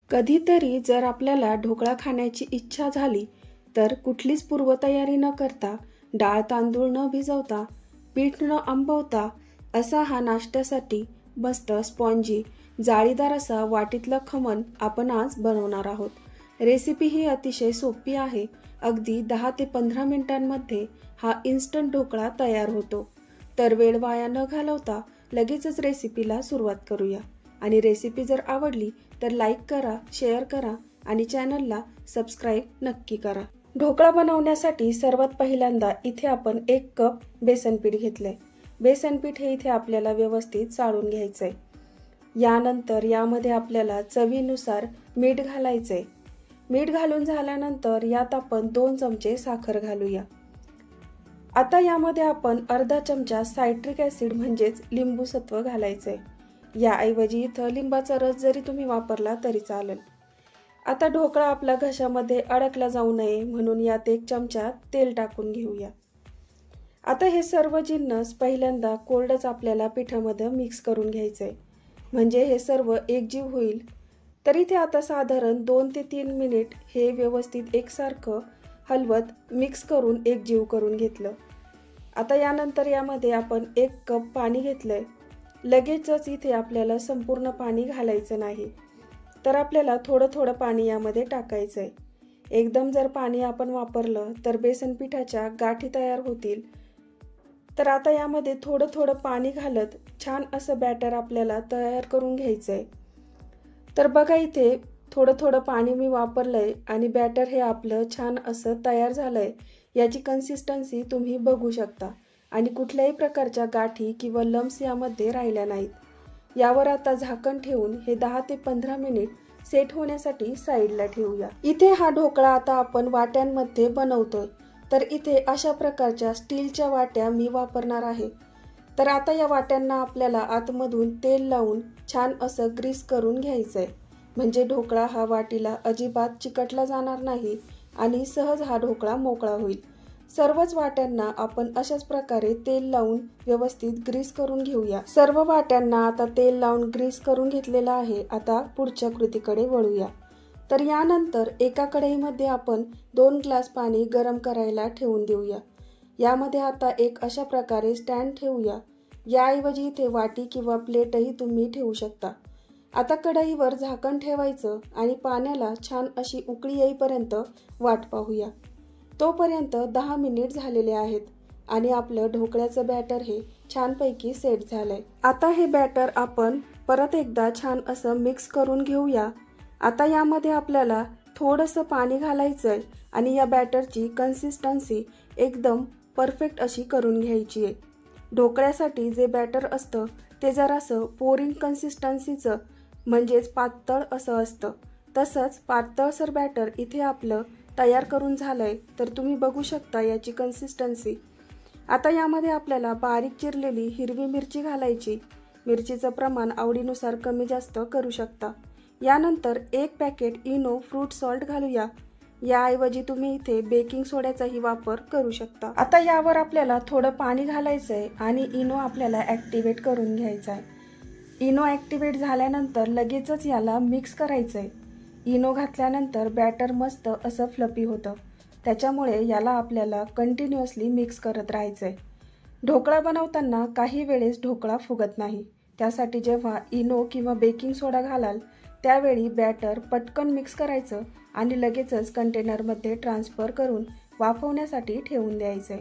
कधीतरी जर आपल्याला ढोकळा खाण्याची इच्छा झाली तर कुठलीच पूर्वतयारी न करता, डाळ तांदूळ न भिजवता, पीठ न आंबवता असा हा नाश्त्यासाठी मस्त स्पॉन्जी जाळीदार असा वाटीतलं खमण आपण आज बनवणार आहोत। रेसिपी ही अतिशय सोपी आहे। अगदी 10 ते 15 मिनिटांमध्ये हा इन्स्टंट ढोकळा तयार होतो। तर वेळ वाया न घालवता लगेचच रेसिपीला सुरुवात करूया। आणि रेसिपी जर आवडली तर लाईक करा, शेअर करा आणि चॅनलला सबस्क्राईब नक्की करा। ढोकळा बनवण्यासाठी सर्वात पहिल्यांदा इथे आपण 1 कप बेसन पीठ घेतले। बेसन पीठ हे इथे आपल्याला व्यवस्थित चाळून घ्यायचंय। यानंतर यामध्ये आपल्याला चवीनुसार मीठ घालायचंय। मीठ घालून झाल्यानंतर यात आपण 2 चमचे साखर घालूया। आता यामध्ये आपण अर्धा चमचा सायट्रिक ऍसिड म्हणजेच लिंबू सत्व घालायचंय। याऐवजी इथं लिंबाचा रस जरी तुम्ही वापरला तरी चालेल। आता ढोकळा आपला घशामध्ये अडकला जाऊ नये म्हणून यात 1 चमचा तेल टाकून घेऊया। आता हे सर्व जिन्नस पहिल्यांदा कोरडच आपल्याला पिठामध्ये मिक्स करून घ्यायचंय, म्हणजे हे सर्व एकजीव होईल। तर इथे आता साधारण 2 ते 3 मिनिट हे व्यवस्थित एकसारखं हलवत मिक्स करून एकजीव करून घेतलं। आता यानंतर यामध्ये आपण 1 कप पाणी घेतलंय। लगेचच इथे आपल्याला संपूर्ण पाणी घालायचं नाही, तर आपल्याला थोडं थोडं पाणी यामध्ये टाकायचंय। एकदम जर पाणी आपण वापरलं तर बेसन पिठाच्या गाठी तयार होतील। तर आता यामध्ये थोडं थोडं पाणी घालत छान असं बॅटर आपल्याला तयार करून घ्यायचंय। तर बघा इथे थोडं थोडं पाणी मी वापरलंय आणि बॅटर हे आपलं छान असं तयार झालंय। याची कन्सिस्टन्सी तुम्ही बघू शकता आणि कुठल्याही प्रकारच्या गाठी किंवा लम्स यामध्ये राहिल्या नाहीत। यावर आता झाकण ठेवून हे 10 ते 15 मिनिट सेट होण्यासाठी साईडला ठेवूया। इथे हा ढोकळा आता आपण वाट्यांमध्ये बनवतोय, तर इथे अशा प्रकारच्या स्टीलच्या वाट्या मी वापरणार आहे। तर आता या वाट्यांना आपल्याला आतमधून तेल लावून छान असं ग्रीस करून घ्यायचंय, म्हणजे ढोकळा हा वाटीला अजिबात चिकटला जाणार नाही आणि सहज हा ढोकळा मोकळा होईल। सर्वच वाट्यांना आपण अशाच प्रकारे तेल लावून व्यवस्थित ग्रीस करून घेऊया। सर्व वाट्यांना आता तेल लावून ग्रीस करून घेतलेला आहे। आता पुढच्या कृतीकडे वळूया। तर यानंतर एका कढईमध्ये आपण 2 ग्लास पाणी गरम करायला ठेवून देऊया। यामध्ये आता एक अशा प्रकारे स्टँड ठेवूया। याऐवजी इथे वाटी किंवा प्लेटही तुम्ही ठेवू शकता। आता कढईवर झाकण ठेवायचं आणि पाण्याला छान अशी उकळी येईपर्यंत वाट पाहूया। तोपर्यंत 10 मिनिट झालेले आहेत आणि आपलं ढोकळ्याचं बॅटर हे छानपैकी सेट झालंय। आता हे बॅटर आपण परत एकदा छान असं मिक्स करून घेऊया। आता यामध्ये आपल्याला थोडंसं पाणी घालायचंय आणि या बॅटरची कन्सिस्टन्सी एकदम परफेक्ट अशी करून घ्यायची आहे। ढोकळ्यासाठी जे बॅटर असतं ते जरासं पोरिंग कन्सिस्टन्सीचं म्हणजेच पातळ असं असतं। तसंच पातळसर बॅटर इथे आपलं तयार करून झालंय, तर तुम्ही बघू शकता याची कन्सिस्टन्सी। आता यामध्ये आपल्याला बारीक चिरलेली हिरवी मिरची घालायची। मिरचीचं प्रमाण आवडीनुसार कमी जास्त करू शकता। यानंतर 1 पॅकेट इनो फ्रूट सॉल्ट घालूया। याऐवजी तुम्ही इथे बेकिंग सोड्याचाही वापर करू शकता। आता यावर आपल्याला थोडं पाणी घालायचंय आणि इनो आपल्याला ॲक्टिवेट करून घ्यायचा आहे। इनो ॲक्टिवेट झाल्यानंतर लगेचच याला मिक्स करायचंय। इनो घातल्यानंतर बॅटर मस्त असं फ्लफी होतं, त्याच्यामुळे याला आपल्याला कंटिन्युअसली मिक्स करत राहायचंय। ढोकळा बनवताना काही वेळेस ढोकळा फुगत नाही, त्यासाठी जेव्हा इनो किंवा बेकिंग सोडा घालाल त्यावेळी बॅटर पटकन मिक्स करायचं आणि लगेचच कंटेनरमध्ये ट्रान्सफर करून वाफवण्यासाठी ठेवून द्यायचंय।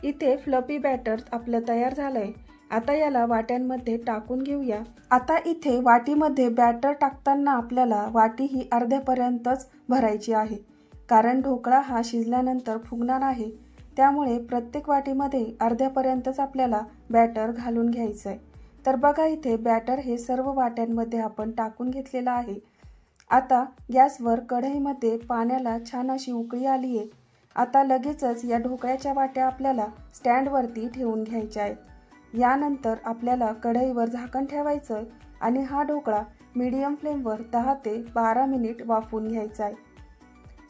इथे फ्लफी बॅटर आपलं तयार झालंय। आता याला वाट्यांमध्ये टाकून घेऊया। आता इथे वाटीमध्ये बॅटर टाकताना आपल्याला वाटी ही अर्ध्यापर्यंतच भरायची आहे, कारण ढोकळा हा शिजल्यानंतर फुगणार आहे। त्यामुळे प्रत्येक वाटीमध्ये अर्ध्यापर्यंतच आपल्याला बॅटर घालून घ्यायचंय। तर बघा इथे बॅटर हे सर्व वाट्यांमध्ये आपण टाकून घेतलेलं आहे। आता गॅसवर कढईमध्ये पाण्याला छान अशी उकळी आली आहे। आता लगेचच या ढोकळ्याच्या वाट्या आपल्याला स्टँडवरती ठेवून घ्यायच्या आहेत। यानंतर आपल्याला कढईवर झाकण ठेवायचं आणि हा ढोकळा मीडियम फ्लेमवर 10 ते 12 मिनिट वाफवून घ्यायचा आहे।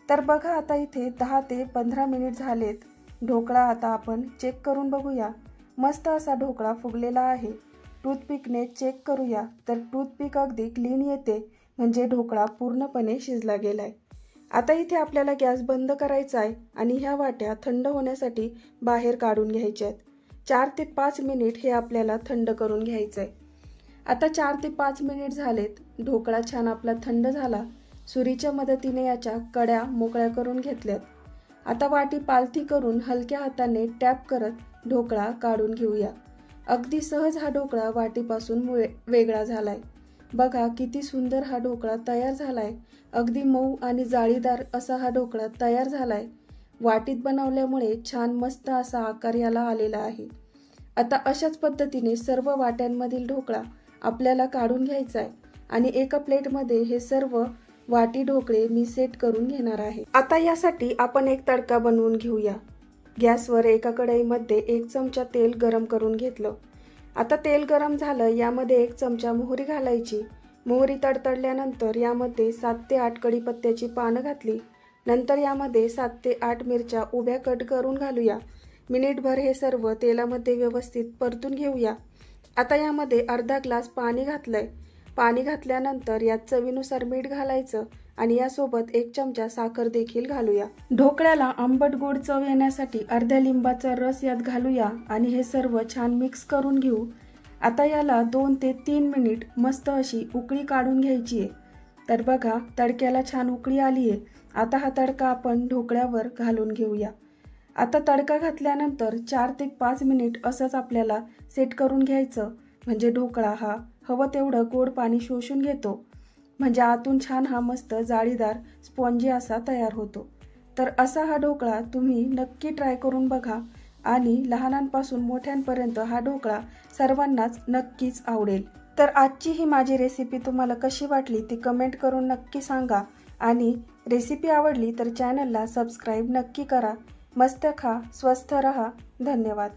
तर बघा आता इथे 10 ते 15 मिनिट झालेत। ढोकळा आता आपण चेक करून बघूया। मस्त असा ढोकळा फुगलेला आहे। टूथपिकने चेक करूया, तर टूथपिक अगदी क्लीन येते, म्हणजे ढोकळा पूर्णपणे शिजला गेलाय। आता इथे आपल्याला गॅस बंद करायचा आहे आणि ह्या वाट्या थंड होण्यासाठी बाहेर काढून घ्यायच्या आहेत। 4 ते 5 मिनिट हे आपल्याला थंड करून घ्यायचंय। आता 4 ते 5 मिनिट झालेत, ढोकळा छान आपला थंड झाला। सुरीच्या मदतीने याच्या कड्या मोकळ्या करून घेतल्यात। आता वाटी पालथी करून हलक्या हाताने टॅप करत ढोकळा काढून घेऊया। अगदी सहज हा ढोकळा वाटीपासून वेगळा झालाय। बघा किती सुंदर हा ढोकळा तयार झालाय। अगदी मऊ आणि जाळीदार असा हा ढोकळा तयार झालाय। वाटीत बनवल्यामुळे छान मस्त असा आकार याला आलेला आहे। आता अशाच पद्धतीने सर्व वाट्यांमधील ढोकळा आपल्याला काढून घ्यायचा आहे आणि एका प्लेटमध्ये हे सर्व वाटी ढोकळे मी सेट करून घेणार आहे। आता यासाठी आपण एक तडका बनवून घेऊया। गॅसवर एका कढईमध्ये 1 चमचा तेल गरम करून घेतलं। आता तेल गरम झालं, यामध्ये 1 चमचा मोहरी घालायची। मोहरी तडतडल्यानंतर यामध्ये 7 ते 8 कढीपत्त्याची पानं घातली। नंतर यामध्ये 7 ते 8 मिरच्या उभ्या कट करून घालूया। मिनिटभर हे सर्व तेलामध्ये व्यवस्थित परतून घेऊया। आता यामध्ये अर्धा ग्लास पाणी घातलंय। पाणी घातल्यानंतर यात चवीनुसार मीठ घालायचं आणि यासोबत 1 चमचा साखर देखील घालूया। ढोकळ्याला आंबट गोड चव येण्यासाठी अर्ध्या लिंबाचा रस यात घालूया आणि हे सर्व छान मिक्स करून घेऊ। आता याला 2 ते 3 मिनिट मस्त अशी उकळी काढून घ्यायची आहे। तर बघा तडक्याला छान उकळी आली आहे। आता हा तडका आपण ढोकळ्यावर घालून घेऊया। आता तडका घातल्यानंतर 4 ते 5 मिनिट असंच आपल्याला सेट करून घ्यायचं, म्हणजे ढोकळा हा हवं तेवढं गोड पाणी शोषून घेतो, म्हणजे आतून छान हा मस्त जाळीदार स्पॉन्जी असा तयार होतो। तर असा हा ढोकळा तुम्ही नक्की ट्राय करून बघा आणि लहानांपासून मोठ्यांपर्यंत हा ढोकळा सर्वांनाच नक्कीच आवडेल। तर आजची ही माझी रेसिपी तुम्हाला कशी वाटली ती कमेंट करून नक्की सांगा आणि रेसिपी आवडली तर चॅनलला सबस्क्राईब नक्की करा। मस्त खा, स्वस्थ रहा। धन्यवाद।